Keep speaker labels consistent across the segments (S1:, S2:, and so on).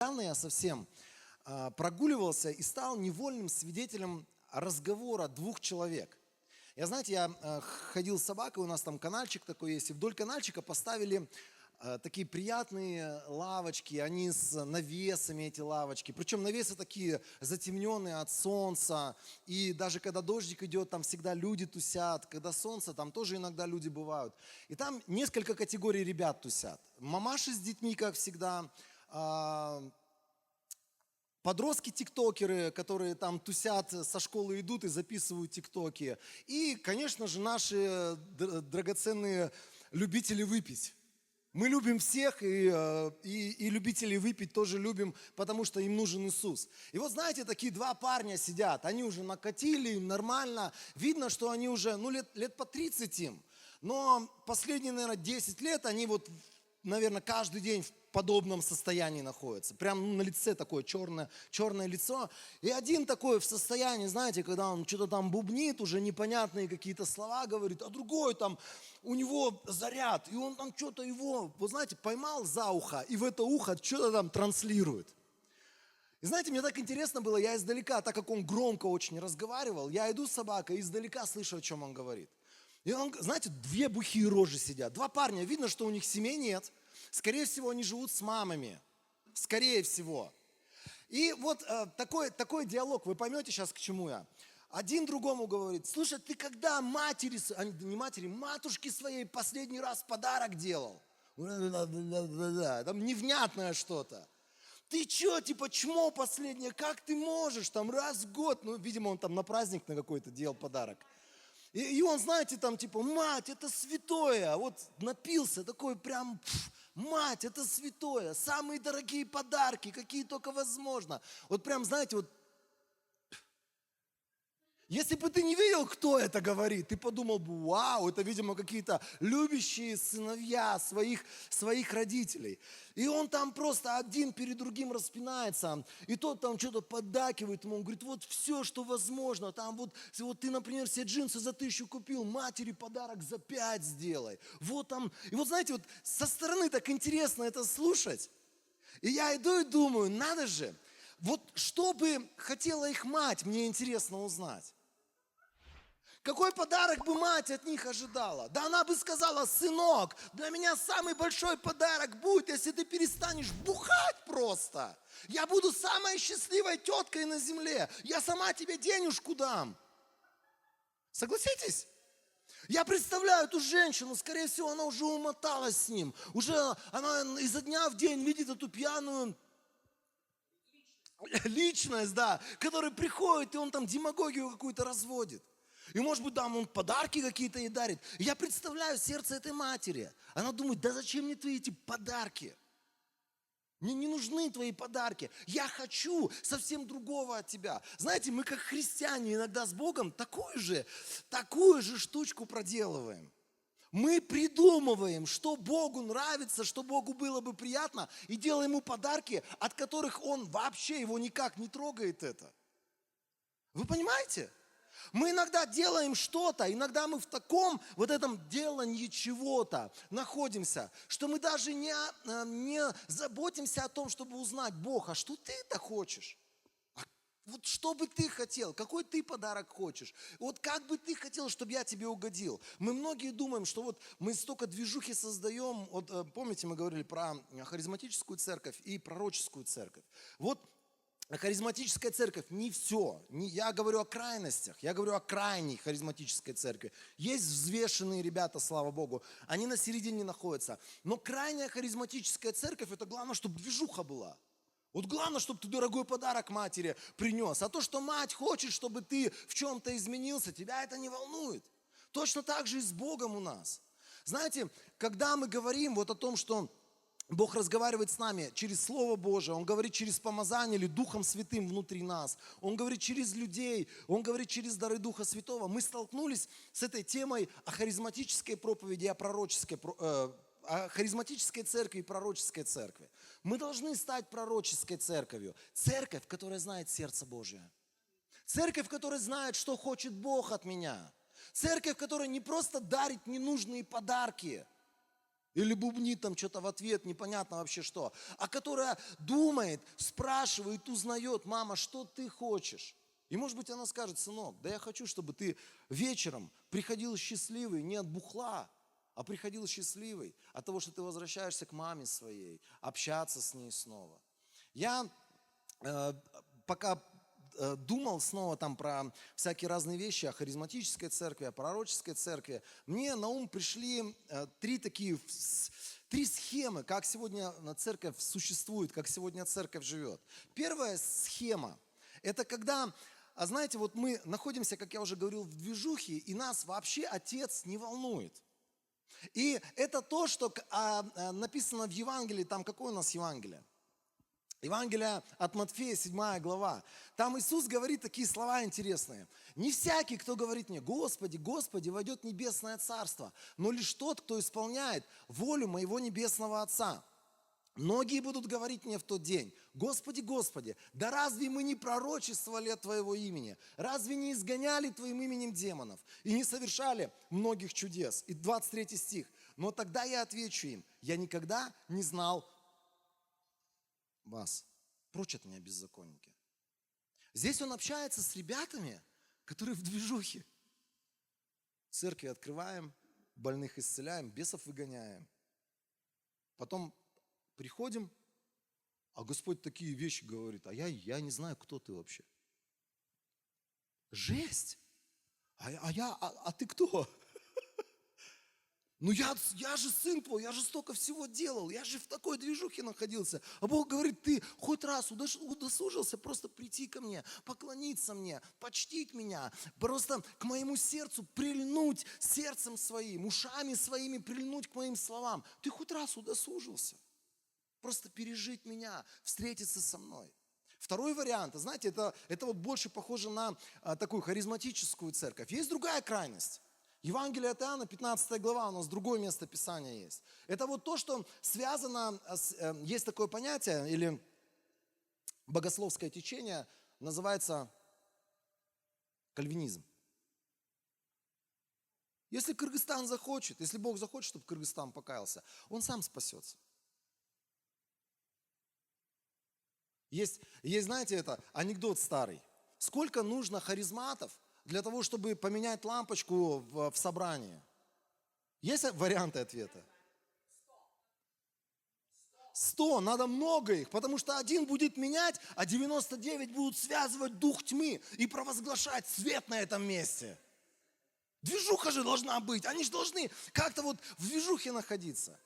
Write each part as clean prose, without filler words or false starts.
S1: Недавно я совсем прогуливался и стал невольным свидетелем разговора двух человек. Знаете, я ходил с собакой, у нас там канальчик такой есть, и вдоль канальчика поставили такие приятные лавочки, они с навесами, эти лавочки. Причем навесы такие затемненные от солнца, и даже когда дождик идет, там всегда люди тусят, когда солнце, там тоже иногда люди бывают. И там несколько категорий ребят тусят. Мамаши с детьми, как всегда, подростки-тиктокеры, которые там тусят, со школы идут и записывают тиктоки. И, конечно же, наши драгоценные любители выпить. Мы любим всех, и любителей выпить тоже любим, потому что им нужен Иисус. И вот знаете, такие два парня сидят, они уже накатили, им нормально. Видно, что они уже, лет по 30 им. Но последние, наверное, 10 лет они вот, наверное, каждый день в подобном состоянии находятся. Прям на лице такое черное лицо. И один такой в состоянии, знаете, когда он что-то там бубнит, уже непонятные какие-то слова говорит, а другой там, у него заряд, и он там что-то его, вы знаете, поймал за ухо, и в это ухо что-то там транслирует. И знаете, мне так интересно было, я издалека, так как он громко очень разговаривал, я иду с собакой, издалека слышу, о чем он говорит. И он, знаете, две бухие рожи сидят, два парня, видно, что у них семей нет. Скорее всего, они живут с мамами. Скорее всего. И вот такой диалог, вы поймете сейчас, к чему я. Один другому говорит, слушай, ты когда матушке своей последний раз подарок делал? Там невнятное что-то. Ты что, типа, чмо последнее, как ты можешь, там раз в год, видимо, он там на праздник на какой-то делал подарок. И он, знаете, там типа, мать, это святое, вот напился, такой прям, мать, это святое, самые дорогие подарки, какие только возможно. Вот прям, знаете, вот, если бы ты не видел, кто это говорит, ты подумал бы, вау, это, видимо, какие-то любящие сыновья своих родителей. И он там просто один перед другим распинается, и тот там что-то поддакивает ему, он говорит, вот все, что возможно, там вот ты, например, себе джинсы за 1000 купил, матери подарок за 5 сделай. Вот там, и вот знаете, вот со стороны так интересно это слушать. И я иду и думаю, надо же, вот что бы хотела их мать, мне интересно узнать. Какой подарок бы мать от них ожидала? Да она бы сказала, сынок, для меня самый большой подарок будет, если ты перестанешь бухать просто. Я буду самой счастливой теткой на земле. Я сама тебе денежку дам. Согласитесь? Я представляю эту женщину, скорее всего, она уже умоталась с ним. Уже она изо дня в день видит эту пьяную личность, да, которая приходит, и он там демагогию какую-то разводит. И, может быть, там он подарки какие-то ей дарит. И я представляю сердце этой матери. Она думает, да зачем мне твои эти подарки? Мне не нужны твои подарки. Я хочу совсем другого от тебя. Знаете, мы как христиане иногда с Богом такую же штучку проделываем. Мы придумываем, что Богу нравится, что Богу было бы приятно, и делаем ему подарки, от которых он вообще его никак не трогает это. Вы понимаете? Мы иногда делаем что-то, иногда мы в таком вот этом делании чего-то находимся, что мы даже не заботимся о том, чтобы узнать, Бог, а что ты-то хочешь? Вот что бы ты хотел, какой ты подарок хочешь? Вот как бы ты хотел, чтобы я тебе угодил? Мы многие думаем, что вот мы столько движухи создаем, вот помните, мы говорили про харизматическую церковь и пророческую церковь. Вот харизматическая церковь не все. Я говорю о крайностях, я говорю о крайней харизматической церкви. Есть взвешенные ребята, слава Богу, они на середине находятся. Но крайняя харизматическая церковь, это главное, чтобы движуха была. Вот главное, чтобы ты дорогой подарок матери принес. А то, что мать хочет, чтобы ты в чем-то изменился, тебя это не волнует. Точно так же и с Богом у нас. Знаете, когда мы говорим вот о том, что Бог разговаривает с нами через Слово Божие, Он говорит через помазание или Духом Святым внутри нас, Он говорит через людей, Он говорит через дары Духа Святого. Мы столкнулись с этой темой о харизматической проповеди, о харизматической церкви и пророческой церкви. Мы должны стать пророческой церковью. Церковь, которая знает сердце Божие. Церковь, которая знает, что хочет Бог от меня. Церковь, которая не просто дарит ненужные подарки. или бубнит там что-то в ответ, непонятно вообще что, а которая думает, спрашивает, узнает: мама, что ты хочешь? И может быть она скажет: сынок, да я хочу, чтобы ты вечером приходил счастливый не от бухла, а приходил счастливый от того, что ты возвращаешься к маме своей, общаться с ней снова. Я пока думал снова там про всякие разные вещи о харизматической церкви, о пророческой церкви, мне на ум пришли три схемы, как сегодня церковь существует, как сегодня церковь живет. Первая схема – это когда, знаете, вот мы находимся, как я уже говорил, в движухе, и нас вообще Отец не волнует. И это то, что написано в Евангелии, там какое у нас Евангелие? Евангелие от Матфея, 7 глава. Там Иисус говорит такие слова интересные. «Не всякий, кто говорит мне: Господи, Господи, войдет в небесное царство, но лишь тот, кто исполняет волю моего небесного Отца. Многие будут говорить мне в тот день: Господи, Господи, да разве мы не пророчествовали от Твоего имени? Разве не изгоняли Твоим именем демонов и не совершали многих чудес?» И 23 стих. «Но тогда я отвечу им: я никогда не знал вас. Прочь от меня, беззаконники». Здесь он общается с ребятами, которые в движухе. Церкви открываем, больных исцеляем, бесов выгоняем. Потом приходим, а Господь такие вещи говорит: а я не знаю, кто ты вообще. Жесть! А ты кто? Ну я же сын твой, я же столько всего делал, я же в такой движухе находился. А Бог говорит: ты хоть раз удосужился просто прийти ко мне, поклониться мне, почтить меня, просто к моему сердцу прильнуть сердцем своим, ушами своими прильнуть к моим словам. Ты хоть раз удосужился просто пережить меня, встретиться со мной. Второй вариант, знаете, это вот больше похоже на такую харизматическую церковь. Есть другая крайность. Евангелие от Иоанна, 15 глава, у нас другое место Писания есть. Это вот то, что связано, есть такое понятие, или богословское течение, называется кальвинизм. Если Кыргызстан захочет, если Бог захочет, чтобы Кыргызстан покаялся, он сам спасется. Есть, знаете, это анекдот старый. Сколько нужно харизматов для того, чтобы поменять лампочку в собрании? Есть варианты ответа? 100, надо много их, потому что один будет менять, а 99 будут связывать дух тьмы и провозглашать свет на этом месте. Движуха же должна быть, они же должны как-то вот в движухе находиться.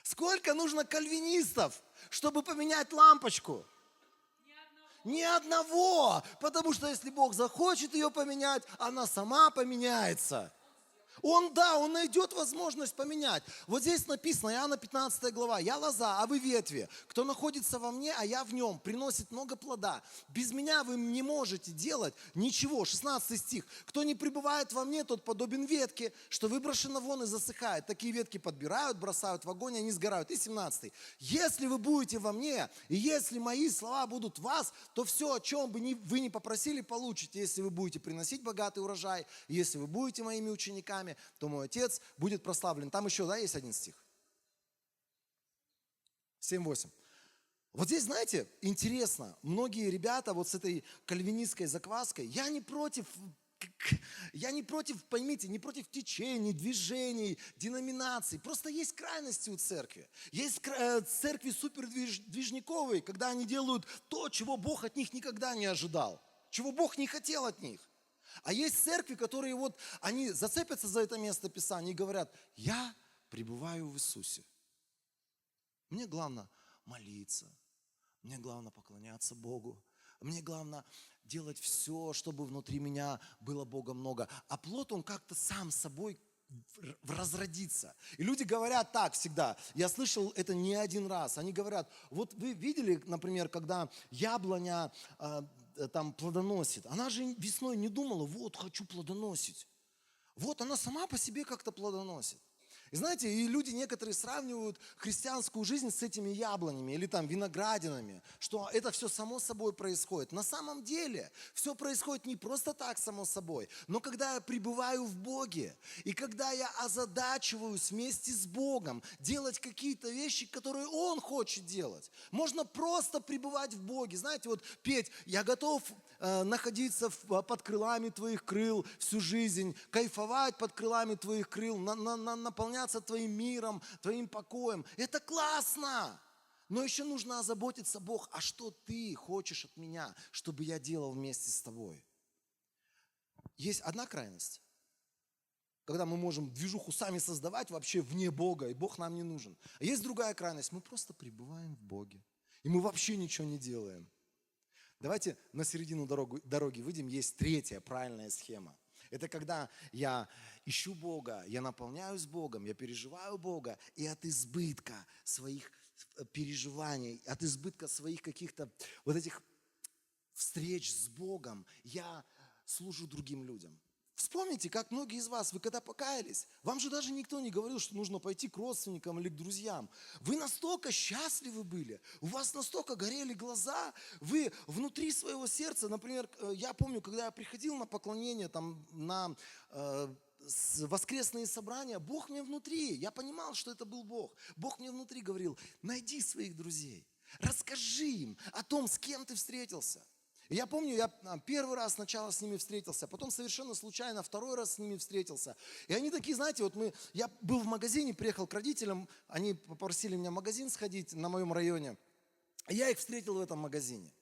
S1: Сколько нужно кальвинистов, чтобы поменять лампочку? Ни одного, потому что если Бог захочет ее поменять, она сама поменяется. Он найдет возможность поменять. Вот здесь написано, Иоанна 15 глава: «Я лоза, а вы ветви. Кто находится во мне, а я в нем, приносит много плода. Без меня вы не можете делать ничего». 16 стих. «Кто не пребывает во мне, тот подобен ветке, что выброшена вон и засыхает. Такие ветки подбирают, бросают в огонь, и они сгорают». И 17. «Если вы будете во мне, и если мои слова будут в вас, то все, о чем бы вы ни попросили, получите. Если вы будете приносить богатый урожай, если вы будете моими учениками, то мой Отец будет прославлен». Там еще, есть один стих. 7-8. Вот здесь, знаете, интересно, многие ребята вот с этой кальвинистской закваской, я не против, поймите, не против течений, движений, деноминаций. Просто есть крайности у церкви. Есть церкви супердвижниковые, когда они делают то, чего Бог от них никогда не ожидал, чего Бог не хотел от них. А есть церкви, которые они зацепятся за это место Писания и говорят: я пребываю в Иисусе. Мне главное молиться, мне главное поклоняться Богу, мне главное делать все, чтобы внутри меня было Бога много. А плод, он как-то сам собой разродится. И люди говорят так всегда. Я слышал это не один раз. Они говорят: вот вы видели, например, когда яблоня там плодоносит. Она же весной не думала: вот, хочу плодоносить. Вот, она сама по себе как-то плодоносит. И знаете, и люди некоторые сравнивают христианскую жизнь с этими яблонями или там виноградинами, что это все само собой происходит. На самом деле все происходит не просто так само собой, но когда я пребываю в Боге, и когда я озадачиваюсь вместе с Богом делать какие-то вещи, которые Он хочет делать. Можно просто пребывать в Боге. Знаете, вот петь «Я готов находиться под крылами Твоих крыл всю жизнь, кайфовать под крылами Твоих крыл, наполняться Твоим миром, Твоим покоем». Это классно! Но еще нужно озаботиться, Бог, а что Ты хочешь от меня, чтобы я делал вместе с Тобой? Есть одна крайность, когда мы можем движуху сами создавать вообще вне Бога, и Бог нам не нужен. А есть другая крайность, мы просто пребываем в Боге, и мы вообще ничего не делаем. Давайте на середину дороги выйдем, есть третья правильная схема. Это когда я ищу Бога, я наполняюсь Богом, я переживаю Бога, и от избытка своих переживаний, от избытка своих каких-то вот этих встреч с Богом я служу другим людям. Вспомните, как многие из вас, вы когда покаялись, вам же даже никто не говорил, что нужно пойти к родственникам или к друзьям. Вы настолько счастливы были, у вас настолько горели глаза, вы внутри своего сердца, например, я помню, когда я приходил на поклонение, там, на воскресные собрания, Бог мне внутри, я понимал, что это был Бог. Бог мне внутри говорил, найди своих друзей, расскажи им о том, с кем ты встретился. И я помню, я первый раз сначала с ними встретился, потом совершенно случайно второй раз с ними встретился. И они такие, знаете, вот я был в магазине, приехал к родителям, они попросили меня в магазин сходить на моем районе. И я их встретил в этом магазине.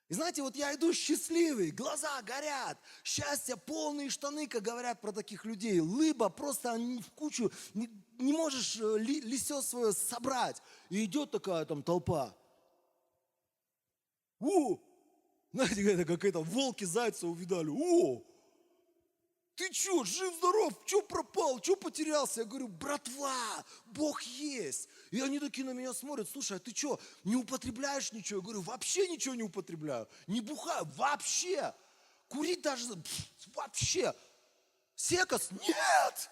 S1: И знаете, вот я иду счастливый, глаза горят, счастье, полные штаны, как говорят про таких людей. Лыба просто в кучу, не можешь лисё свое собрать. И идет такая там толпа. Знаете, это как это, волки зайца увидали. Ты что, жив-здоров? Что пропал? Что потерялся? Я говорю, братва, Бог есть. И они такие на меня смотрят, слушай, а ты что, не употребляешь ничего? Я говорю, вообще ничего не употребляю. Не бухаю, вообще. Курить даже, вообще. Секс? Нет.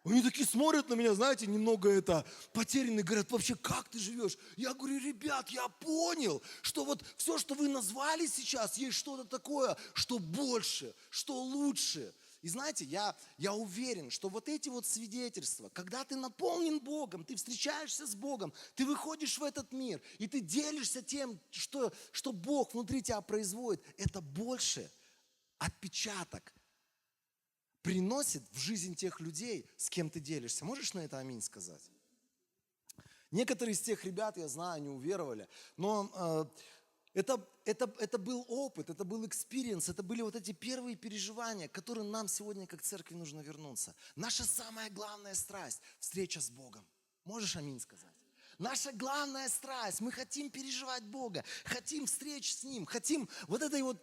S1: Они такие смотрят на меня, знаете, немного потерянные, говорят, вообще, как ты живешь? Я говорю, ребят, я понял, что вот все, что вы назвали сейчас, есть что-то такое, что больше, что лучше. И знаете, я уверен, что вот эти вот свидетельства, когда ты наполнен Богом, ты встречаешься с Богом, ты выходишь в этот мир, и ты делишься тем, что Бог внутри тебя производит, это больше отпечаток приносит в жизнь тех людей, с кем ты делишься. Можешь на это аминь сказать? Некоторые из тех ребят, я знаю, они уверовали, но это был опыт, это был экспириенс, это были вот эти первые переживания, к которым нам сегодня как церкви нужно вернуться. Наша самая главная страсть – встреча с Богом. Можешь аминь сказать? Наша главная страсть, мы хотим переживать Бога, хотим встреч с Ним, хотим вот этой вот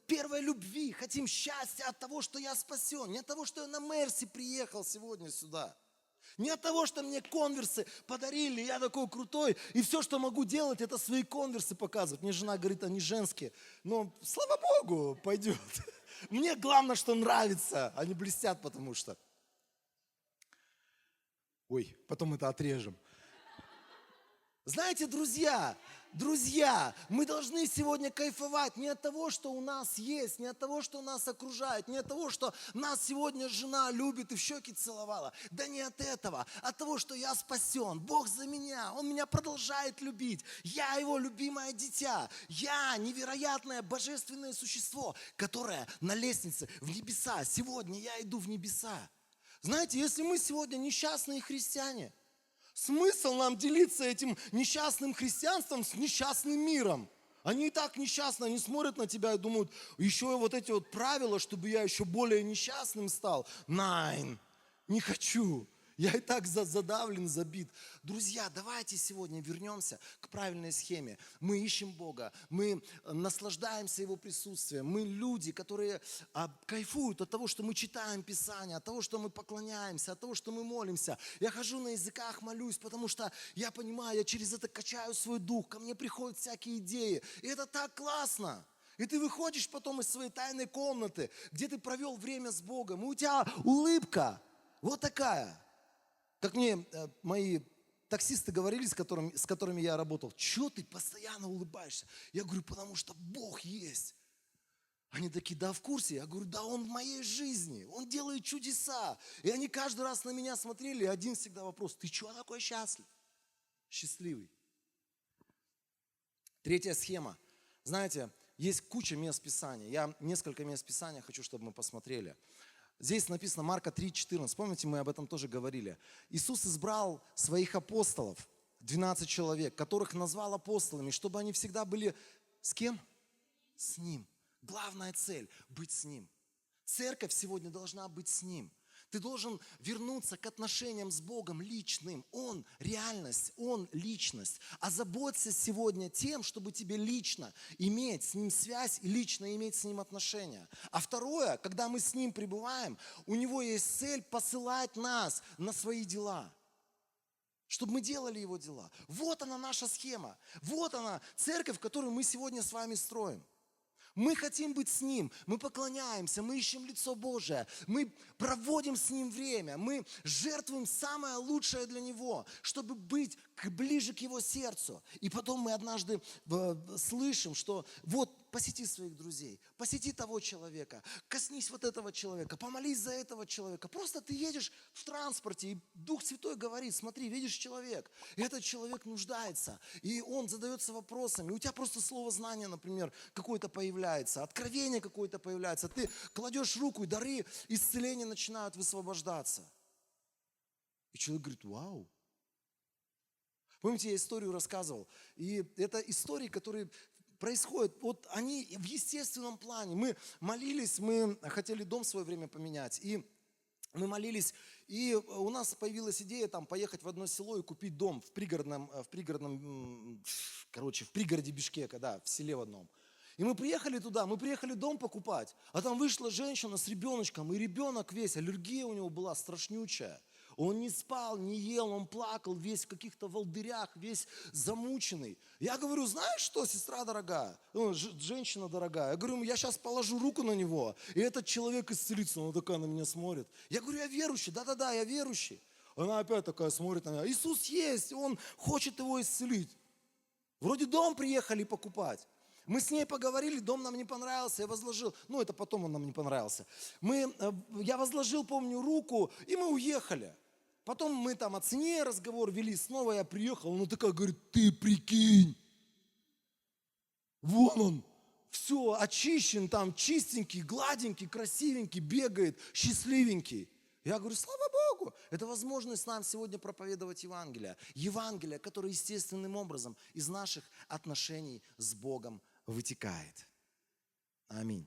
S1: первой любви, хотим счастья от того, что я спасен, не от того, что я на Мерси приехал сегодня сюда, не от того, что мне конверсы подарили, я такой крутой, и все, что могу делать, это свои конверсы показывать. Мне жена говорит, они женские, но слава Богу, пойдет. Мне главное, что нравится, они блестят, потому что. Ой, потом это отрежем. Знаете, друзья, мы должны сегодня кайфовать не от того, что у нас есть, не от того, что нас окружает, не от того, что нас сегодня жена любит и в щеки целовала. Да не от этого, от того, что я спасен. Бог за меня, Он меня продолжает любить. Я Его любимое дитя. Я невероятное божественное существо, которое на лестнице в небеса. Сегодня я иду в небеса. Знаете, если мы сегодня несчастные христиане, смысл нам делиться этим несчастным христианством с несчастным миром? Они и так несчастны, они смотрят на тебя и думают, еще вот эти вот правила, чтобы я еще более несчастным стал. Nein, не хочу. Я и так задавлен, забит. Друзья, давайте сегодня вернемся к правильной схеме. Мы ищем Бога, мы наслаждаемся Его присутствием. Мы люди, которые кайфуют от того, что мы читаем Писание, от того, что мы поклоняемся, от того, что мы молимся. Я хожу на языках, молюсь, потому что я понимаю, я через это качаю свой дух, ко мне приходят всякие идеи. И это так классно. И ты выходишь потом из своей тайной комнаты, где ты провел время с Богом, и у тебя улыбка вот такая. Как мне мои таксисты говорили, с которыми я работал, что ты постоянно улыбаешься? Я говорю, потому что Бог есть. Они такие, да, в курсе? Я говорю, да, Он в моей жизни, Он делает чудеса. И они каждый раз на меня смотрели, и один всегда вопрос, ты чего такой счастлив? Счастливый. Третья схема. Знаете, есть куча мест Писания. Я несколько мест Писания хочу, чтобы мы посмотрели. Здесь написано Марка 3,14. Помните, мы об этом тоже говорили. Иисус избрал своих апостолов, 12 человек, которых назвал апостолами, чтобы они всегда были с кем? С Ним. Главная цель – быть с Ним. Церковь сегодня должна быть с Ним. Ты должен вернуться к отношениям с Богом личным. Он – реальность, Он – личность. Озаботься сегодня тем, чтобы тебе лично иметь с Ним связь и лично иметь с Ним отношения. А второе, когда мы с Ним пребываем, у Него есть цель посылать нас на свои дела. Чтобы мы делали Его дела. Вот она наша схема. Вот она церковь, которую мы сегодня с вами строим. Мы хотим быть с Ним, мы поклоняемся, мы ищем лицо Божие, мы проводим с Ним время, мы жертвуем самое лучшее для Него, чтобы быть ближе к Его сердцу. И потом мы однажды слышим, что вот посети своих друзей, посети того человека, коснись вот этого человека, помолись за этого человека. Просто ты едешь в транспорте, и Дух Святой говорит, смотри, видишь человек, и этот человек нуждается, и он задается вопросами, у тебя просто слово знания, например, какое-то появляется, откровение какое-то появляется, ты кладешь руку, и дары исцеления начинают высвобождаться. И человек говорит, вау. Помните, я историю рассказывал, и это истории, которые происходят, вот они в естественном плане. Мы молились, мы хотели дом в свое время поменять, и мы молились, и у нас появилась идея там поехать в одно село и купить дом в пригороде Бишкека, да, в селе в одном. И мы приехали туда, мы приехали дом покупать, а там вышла женщина с ребеночком, и ребенок весь, аллергия у него была страшнючая. Он не спал, не ел, он плакал, весь в каких-то волдырях, весь замученный. Я говорю, знаешь что, сестра дорогая, женщина дорогая, я говорю, я сейчас положу руку на него, и этот человек исцелится. Она такая на меня смотрит. Я говорю, я верующий, да-да-да, я верующий. Она опять такая смотрит на меня, Иисус есть, Он хочет его исцелить. Вроде дом приехали покупать. Мы с ней поговорили, дом нам не понравился, я возложил, это потом он нам не понравился. Я возложил, помню, руку, и мы уехали. Потом мы там о цене разговор вели, снова я приехал, она такая говорит, ты прикинь, вон он, все, очищен там, чистенький, гладенький, красивенький, бегает, счастливенький. Я говорю, слава Богу, это возможность нам сегодня проповедовать Евангелие. Евангелие, которое естественным образом из наших отношений с Богом вытекает. Аминь.